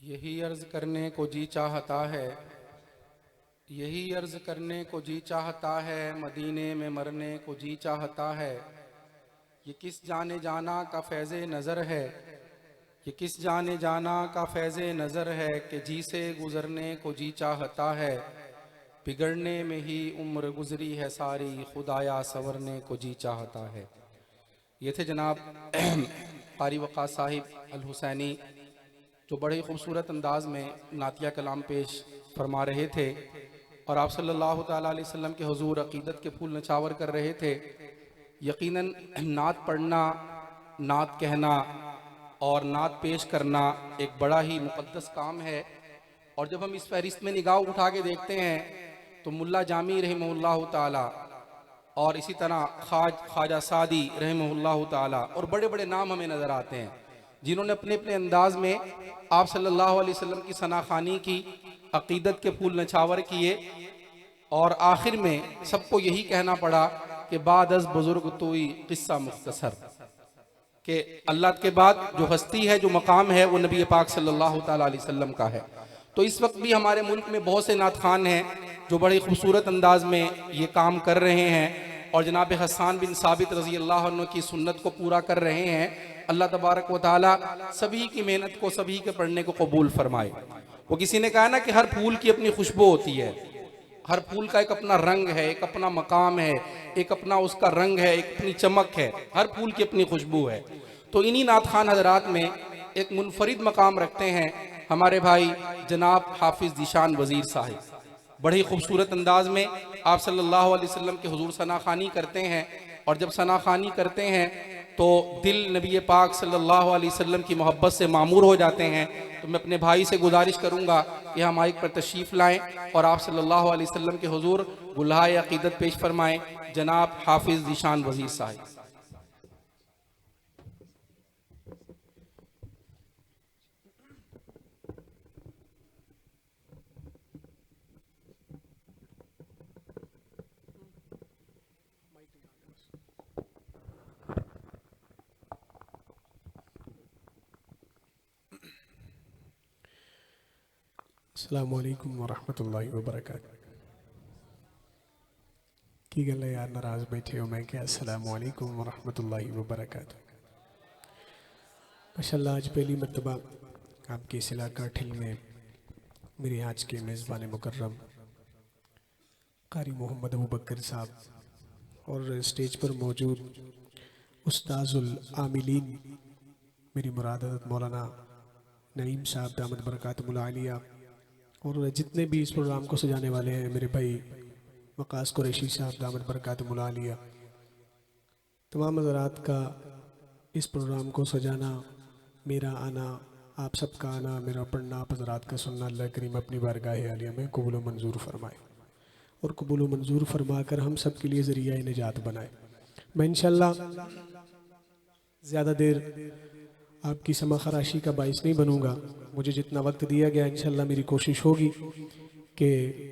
यही अर्ज करने को जी चाहता है, यही अर्ज करने को जी चाहता है, मदीने में मरने को जी चाहता है। ये किस जाने जाना का फैज़े नज़र है, ये किस जाने जाना का फैज़े नज़र है कि जी से गुज़रने को जी चाहता है। बिगड़ने में ही उम्र गुजरी है सारी, खुदाया संवरने को जी चाहता है। ये थे जनाब क़ारी वक़ास साहिब अल हुसैनी, जो बड़े खूबसूरत अंदाज में नातिया कलाम पेश फरमा रहे थे और आप सल्लल्लाहु ताला अलैहि वसल्लम के हुजूर अक़ीदत के फूल नछावर कर रहे थे। यकीनन नात पढ़ना, नात कहना और नात पेश करना एक बड़ा ही मुक़द्दस काम है। और जब हम इस फहरिस्त में निगाह उठा के देखते हैं तो मुल्ला जामी रहमहुल्लाह ताला और इसी तरह ख्वाजा सादी रहमहुल्लाह ताला और बड़े बड़े नाम हमें नज़र आते हैं, जिन्होंने अपने अपने अंदाज में आप सल्लल्लाहु अलैहि वसल्लम की सनाखानी की, अक़ीदत के फूल नछावर किए और आखिर में सबको यही कहना पड़ा कि बाद अज़ बुज़ुर्ग तोई क़िस्सा मुख्तसर, कि अल्लाह के बाद जो हस्ती है, जो मकाम है, वो नबी पाक सल्लल्लाहु ताला अलैहि वसल्लम का है। तो इस वक्त भी हमारे मुल्क में बहुत से नात खान हैं जो बड़े खूबसूरत अंदाज में ये काम कर रहे हैं और जनाब हसन बिन साबित रज़ी अल्लाह अन्हु की सुन्नत को पूरा कर रहे हैं। अल्लाह तबारक व तआला सभी की मेहनत को, सभी के पढ़ने को कबूल फरमाए। वो किसी ने कहा ना कि हर फूल की अपनी खुशबू होती है, हर फूल का एक अपना रंग है, एक अपना मकाम है, एक अपना उसका रंग है, एक अपनी चमक है, हर फूल की अपनी खुशबू है। तो इन्हीं नात खान हजरात में एक मुनफरिद मकाम रखते हैं हमारे भाई जनाब हाफिज़ ज़ीशान वज़ीर साहिब। बड़े ही खूबसूरत अंदाज में आप सल्लल्लाहु अलैहि वसल्लम के हुजूर सनाखानी करते हैं और जब सनाखानी करते हैं तो दिल नबी पाक सल्लल्लाहु अलैहि वसल्लम की मोहब्बत से मामूर हो जाते हैं। तो मैं अपने भाई से गुजारिश करूंगा कि हम माइक पर तशरीफ़ लाएं और आप सल्लल्लाहु अलैहि वसल्लम के हुजूर गुल्हाए अक़ीदत पेश फरमाएं। जनाब हाफिज़ ज़ीशान वज़ीर साहिब। अस्सलामु अलैकुम वरहमतुल्लाहि वबरकातुहू। की गल है यार, नाराज़ बैठे हो? मैं क्या अस्सलामु अलैकुम वरहमतुल्लाहि वबरकातुहू। माशाअल्लाह, आज पहली मर्तबा आपके इस इलाका ठिल में मेरे आज के मेज़बान मुकर्रम क़ारी मोहम्मद अबू बकर साहब और स्टेज पर मौजूद उस्ताज़ुल आमिलीन मेरी मुराद हज़रत मौलाना नईम साहब दामद बरकातुहुल आलिया और जितने भी इस प्रोग्राम को सजाने वाले हैं, मेरे भाई वक़ास कुरैशी साहब दामद बरकातुहुल आलिया, तमाम हज़रात का इस प्रोग्राम को सजाना, मेरा आना, आप सबका आना, मेरा पढ़ना, आप हज़रात का सुनना, अल्लाह करीम अपनी बारगाह आलिया में कबूल व मंजूर फरमाए और कबूल व मंजूर फरमा कर हम सब के लिए ज़रिया निजात बनाए। मैं इंशाअल्लाह ज़्यादा देर आपकी समा खराशी का बाइस नहीं बनूंगा। मुझे जितना वक्त दिया गया इंशाअल्लाह मेरी कोशिश होगी कि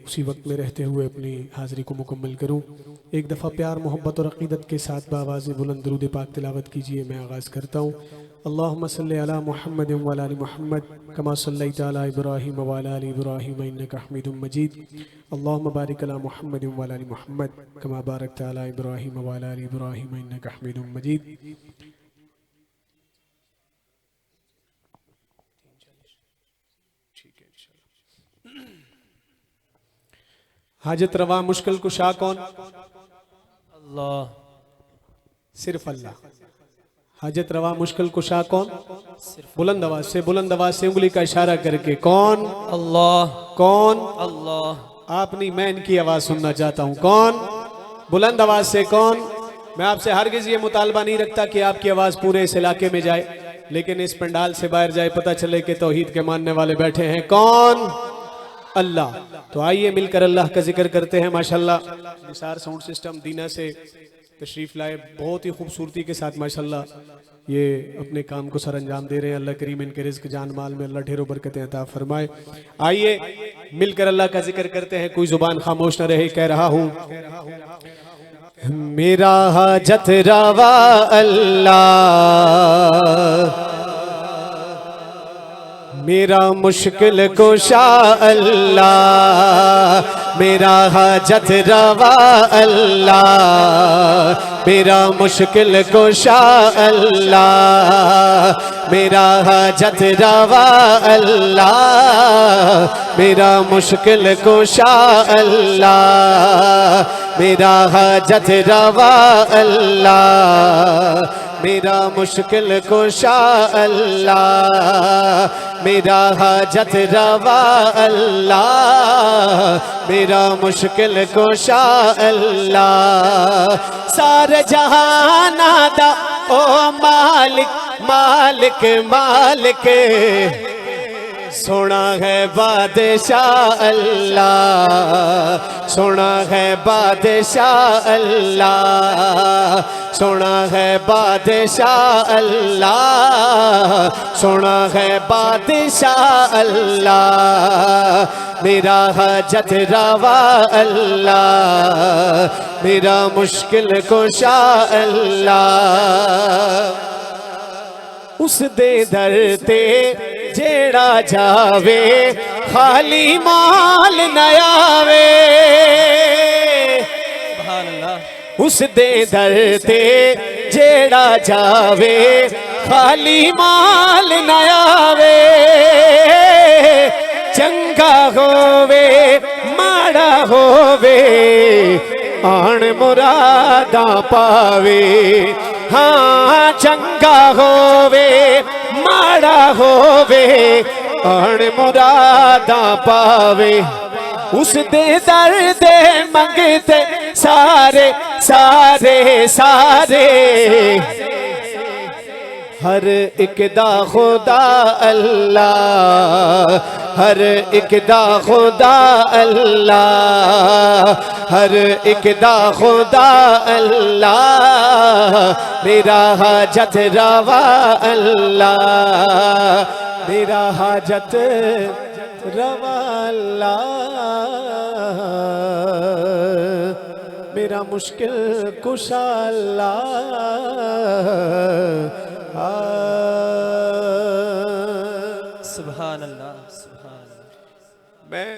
उसी वक्त में रहते हुए अपनी हाज़िरी को मुकम्मल करूं। एक दफ़ा प्यार, मोहब्बत और अक़ीदत के साथ बावाज़ बुलंद दुरूद पाक तिलावत कीजिए। मैं आगाज़ करता हूँ। अल्लाहुम्मा सल्लि अला मुहम्मद व अला आलि मुहम्मद कमा सल्लैता अला इब्राहीम व अला आलि इब्राहीम इन्नका हमीदुम मजीद। अल्लाहुम्मा बारिक अला मुहम्मद व अला आलि मुहम्मद कमा बारकता अला इब्राहीम व अला आलि इब्राहीम इन्नका हमीदुम मजीद। हाजत रवा मुश्किल कुशा कौन? अल्लाह। सिर्फ अल्लाह। हाजत रवा मुश्किल कुशा कौन? बुलंद आवाज से उंगली का इशारा करके कौन? अल्लाह। कौन? अल्लाह। आप नहीं, मैं इनकी आवाज सुनना चाहता हूं। कौन? बुलंद आवाज से कौन? मैं आपसे हरगिज ये मुतालबा नहीं रखता कि आपकी आवाज पूरे इस इलाके में जाए, लेकिन इस पंडाल से बाहर जाए, पता चले कि तौहीद के मानने वाले बैठे हैं। कौन? अल्लाह। तो आइए मिलकर अल्लाह का जिक्र करते हैं। माशाल्लाह निसार साउंड सिस्टम दीना से तशरीफ़ लाए, बहुत ही खूबसूरती के साथ माशाल्लाह ये अपने काम को सर अंजाम दे रहे हैं। अल्लाह करीम इनके रिज़्क़ जान माल में अल्लाह ढेरों बरकतें अता फरमाए। आइए मिलकर अल्लाह का जिक्र करते हैं। कोई जुबान खामोश न रहे। कह रहा हूँ, मेरा हाजत रवा अल्लाह, मेरा मुश्किल कुशा अल्लाह, मेरा हाजत रवा अल्लाह, मेरा मुश्किल कुशा अल्लाह, मेरा हाजत रवा अल्लाह, मेरा मुश्किल कुशा अल्लाह, मेरा हाजत रवा अल्लाह, मेरा मुश्किल कुशा अल्लाह, मेरा हाजत रवा अल्लाह, मेरा मुश्किल कुशा अल्लाह। सारे जहाना दा ओ मालिक मालिक मालिक, सोना है बादशाह अल्लाह, सोना है बादशाह अल्लाह, सोना है बादशाह अल्लाह, सोना है बादशाह अल्लाह, मेरा हाजत रवा अल्लाह, मेरा मुश्किल कुशा अल्लाह। उस दे दर ते जेड़ा जावे खाली माल न आवे, सुभान अल्लाह। उस दे दर ते जेड़ा जावे खाली माल न आवे, चंगा होवे माड़ा होवे आन मुरादा पावे, हाँ चंगा होवे माड़ा होवे आन मुरादा पावे। उस दे दर्द मंगते सारे सारे सारे, हर एक दा खुदा अल्लाह, हर एक दा खुदा अल्लाह, हर एक दा खुदा अल्लाह, मेरा हाजत रवा अल्लाह, मेरा हाजत रवा अल्लाह, मेरा मुश्किल कुशा अल्लाह। सुभान अल्लाह, सुभान अल्लाह। मैं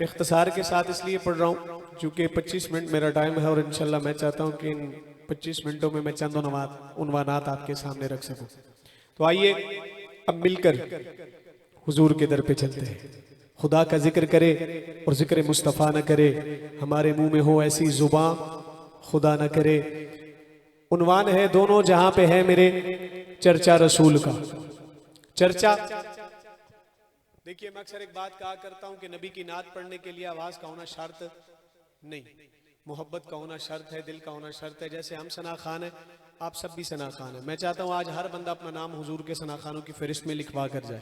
इख्तिसार के साथ इसलिए पढ़ रहा हूँ क्योंकि 25 मिनट मेरा टाइम है और इंशाल्लाह मैं चाहता हूँ कि इन 25 मिनटों में मैं चंद उन्वानात आपके सामने रख सकूँ। तो आइए अब मिलकर हुजूर के दर पे चलते हैं। खुदा का जिक्र करे और जिक्र मुस्तफ़ा न करे, हमारे मुंह में हो ऐसी जुबां खुदा न करे। उन्वान है दोनों जहां पे है मेरे चर्चा रसूल का। चर्चा देखिए, मैं अक्सर एक बात कहा करता हूं कि नबी की नात पढ़ने के लिए आवाज का होना शर्त नहीं, मोहब्बत का होना शर्त है, दिल का होना शर्त है। जैसे हम सना खान है, आप सब भी सना खान है। मैं चाहता हूं आज हर बंदा अपना नाम हुजूर के सना खानों की फहरिस्त में लिखवा कर जाए।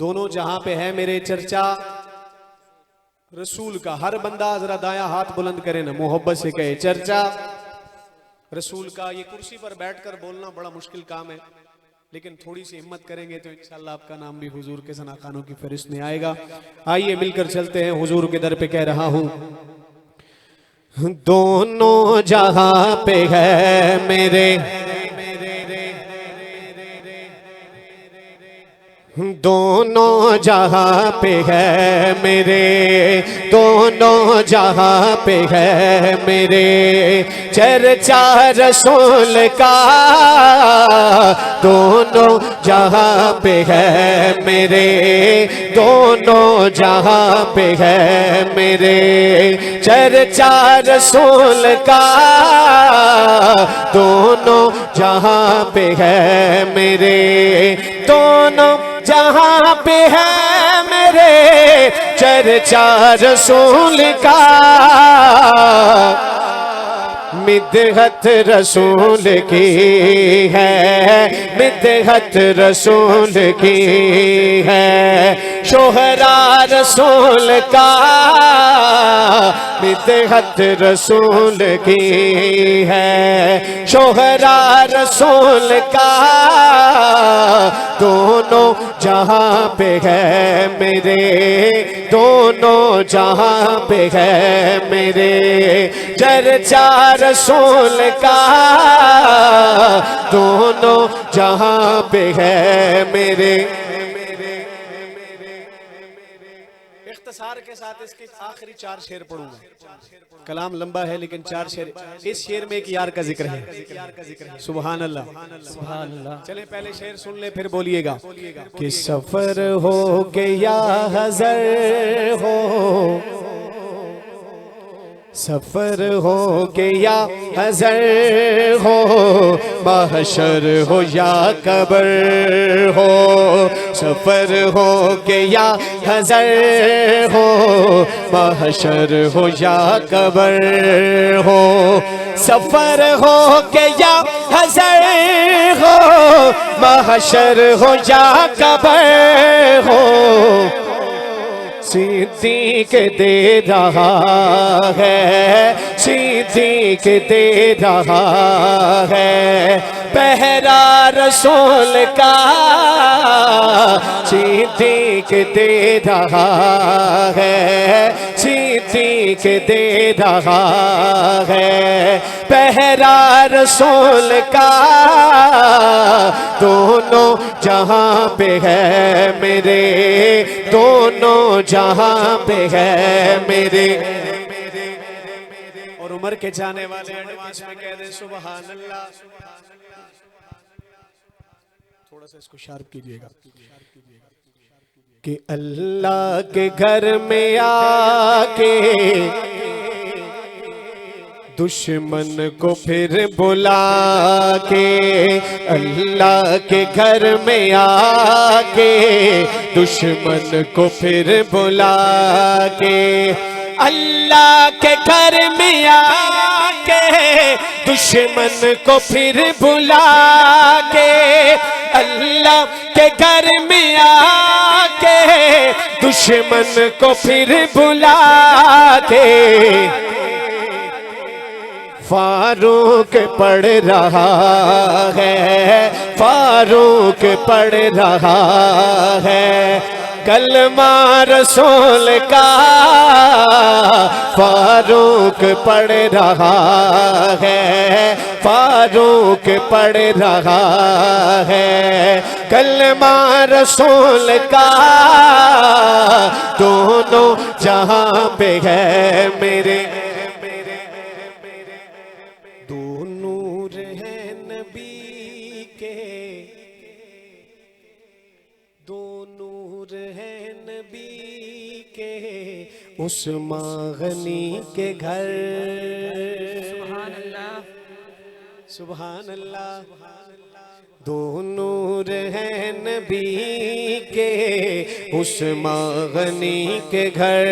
दोनों जहां पे है मेरे चर्चा रसूल का। हर बंदा जरा दाया हाथ बुलंद करे ना, मोहब्बत से कहे चर्चा रसूल का। ये कुर्सी पर बैठकर बोलना बड़ा मुश्किल काम है, लेकिन थोड़ी सी हिम्मत करेंगे तो इंशाल्लाह आपका नाम भी हुजूर के सना खानों की फहरिस्त में आएगा। आइए मिलकर चलते हैं। हुजूर के दर पे कह रहा हूं, दोनों जहां पे है मेरे, दोनों जहां पे है मेरे, दोनों जहां पे है मेरे चर्चा रसूल का। दोनों जहां पे है मेरे, दोनों जहां पे है मेरे चर्चा रसूल का। दोनों जहां पे है मेरे, दोनों जहां पे है मेरे चर्चा रसूल का। मिदहत रसूल की है, मिदहत रसूल की है, शोहरा रसूल का। मिदहत रसूल की है, शोहरा रसूल का। दोनों जहां पे है मेरे, दोनों जहां पे है मेरे चर्चा रसूल का। दोनों जहां पे है मेरे इख्तिसार के साथ इसके आखिरी 4 शेर पढ़ूंगा। कलाम लंबा है लेकिन 4 शेर। इस शेर में एक यार का जिक्र है। सुभान अल्लाह, सुभान अल्लाह। चले पहले शेर सुन ले फिर बोलिएगा कि सफर हो के या हज़र हो, सफर हो के या हज़र हो, महशर हो या कब्र हो, सफर हो के या हज़र हो, महशर हो या कब्र हो, सफर हो के या हज़र हो, महशर हो या कब्र हो, सिद्दीक दे रहा है, सिद्दीक दे रहा है, पहरा रसूल का सिद्दीक दे रहा है, सिद्दीक दे रहा है, पहरा रसूल का दोनों जहां पे है मेरे, दोनों जहां पे है मेरे। और उमर के जाने वाले एडवांस में कह दे सुभान अल्लाह। थोड़ा सा इसको शार्प कीजिएगा कि अल्लाह के घर में आके दुश्मन को फिर बुला के, अल्लाह के घर में आके दुश्मन को फिर बुला के, अल्लाह के घर में आके दुश्मन को फिर बुला के, अल्लाह के घर में आके दुश्मन को फिर बुला के, फारूक पढ़ रहा है, फारूक पढ़ रहा है, कलमा रसूल का फारूक पढ़ रहा है, फारूक पढ़ रहा है, कलमा रसूल का दोनों जहां पे है मेरे, उस मागनी के घर। सुभान अल्लाह, सुभान अल्लाह। दो नूर हैं नबी के उस मागनी के घर,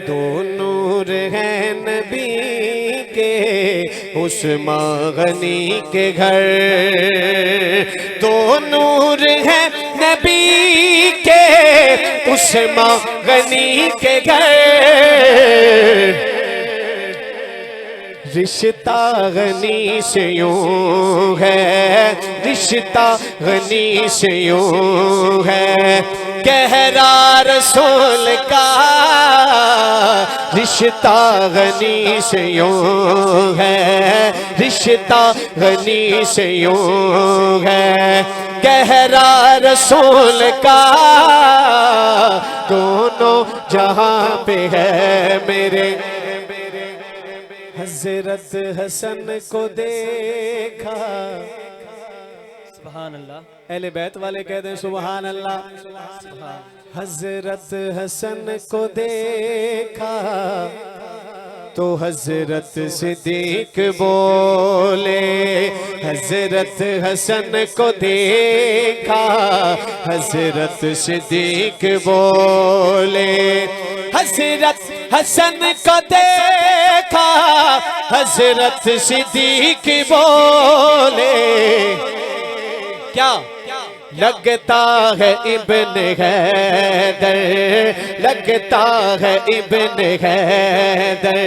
दो नूर हैं नबी के उस मागनी के घर, दो नूर हैं नबी के उस मागनी के घर, रिश्ता गनी से यूं है, रिश्ता गनी से यूं है, गहरा रसूल का रिश्ता गनी से यूं है, रिश्ता गनी से यूं है, गहरा रसूल का दोनों जहां पे है मेरे। हज़रत हसन को देखा, सुभान अल्लाह। अहले बैत वाले कहते हैं सुभान अल्लाह। हज़रत हसन को देखा तो हज़रत सिद्दीक बोले, हज़रत हसन को देखा हज़रत सिद्दीक बोले, हज़रत हसन को देखा हज़रत सिद्दीक बोले, क्या लगता है इब्न हैदर, लगता है इब्न हैदर,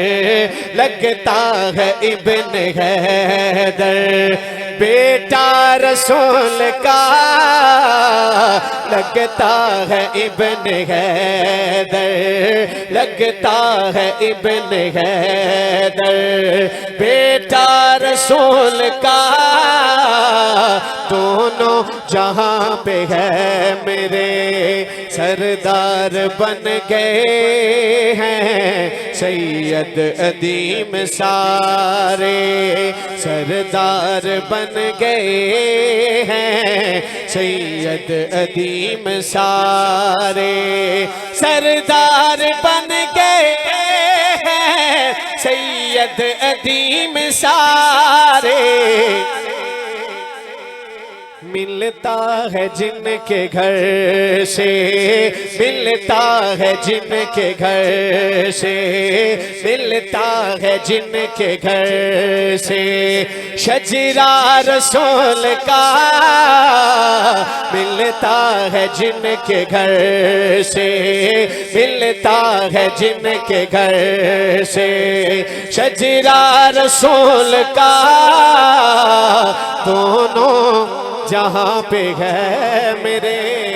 लगता है इब्न हैदर, बेटा रसूल का लगता है इब्न हैदर, लगता है इब्न हैदर, बेटा रसूल का दोनों जहाँ पे है मेरे सरदार बन गए हैं सैयद अदीम सारे सरदार बन गए हैं सैयद अदीम सारे सरदार बन गए हैं सैयद अदीम सारे मिलता है जिनके घर से मिलता है जिनके घर से मिलता है जिनके घर से शजरा रसूल का मिलता है जिनके घर से मिलता है जिनके घर से शजरा रसूल का दोनों जहाँ पे है मेरे